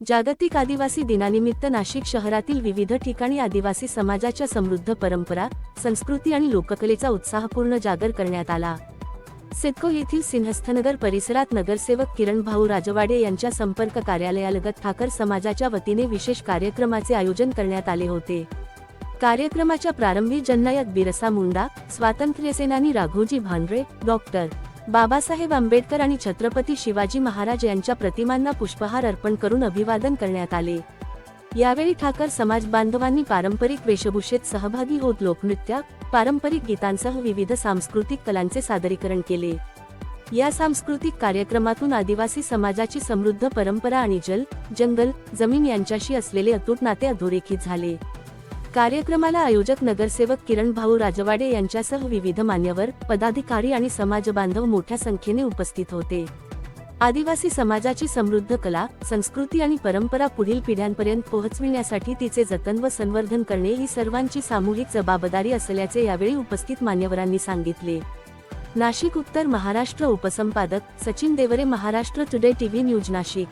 जागतिक आदिवासी दिनानिमित्त नाशिक शहरातील विविध ठिकाणी आदिवासी समाजाच्या समृद्ध परंपरा, संस्कृती आणि लोककलेचा उत्साहपूर्ण जागर करण्यात आला. सिडको येथील सिंहस्थनगर परिसरात नगरसेवक किरण भाऊ राजवाडे यांच्या संपर्क कार्यालयालगत ठाकर समाजाच्या वतीने विशेष कार्यक्रमाचे आयोजन करण्यात आले होते. कार्यक्रमाच्या प्रारंभी जननायक बिरसा मुंडा, स्वातंत्र्यसेनानी राघोजी भांगरे, डॉक्टर बाबासाहेब आंबेडकर आणि छत्रपती शिवाजी महाराज यांच्या प्रतिमांना पुष्पहार अर्पण करून अभिवादन करण्यात आले. यावेळी ठाकर समाज बांधवांनी पारंपरिक वेशभूषेत सहभागी होत लोकनृत्य, पारंपरिक गीतांसह विविध सांस्कृतिक कलांचे सादरीकरण केले. या सांस्कृतिक कार्यक्रमातून आदिवासी समाजाची समृद्ध परंपरा आणि जल, जंगल, जमीन यांच्याशी असलेले अतूट नाते अधोरेखित झाले. कार्यक्रमाला आयोजक नगरसेवक किरण भाऊ राजवाडे यांच्यासह विविध मान्यवर, पदाधिकारी आणि समाजबांधव मोठ्या संख्येने उपस्थित होते. आदिवासी समाजाची समृद्ध कला, संस्कृती आणि परंपरा पुढील पिढ्यांपर्यंत पोहोचविण्यासाठी तिचे जतन व संवर्धन करणे ही सर्वांची सामूहिक जबाबदारी असल्याचे यावेळी उपस्थित मान्यवरांनी सांगितले. नाशिक उत्तर महाराष्ट्र उपसंपादक Sachin Devre, Maharashtra today TV news Nashik.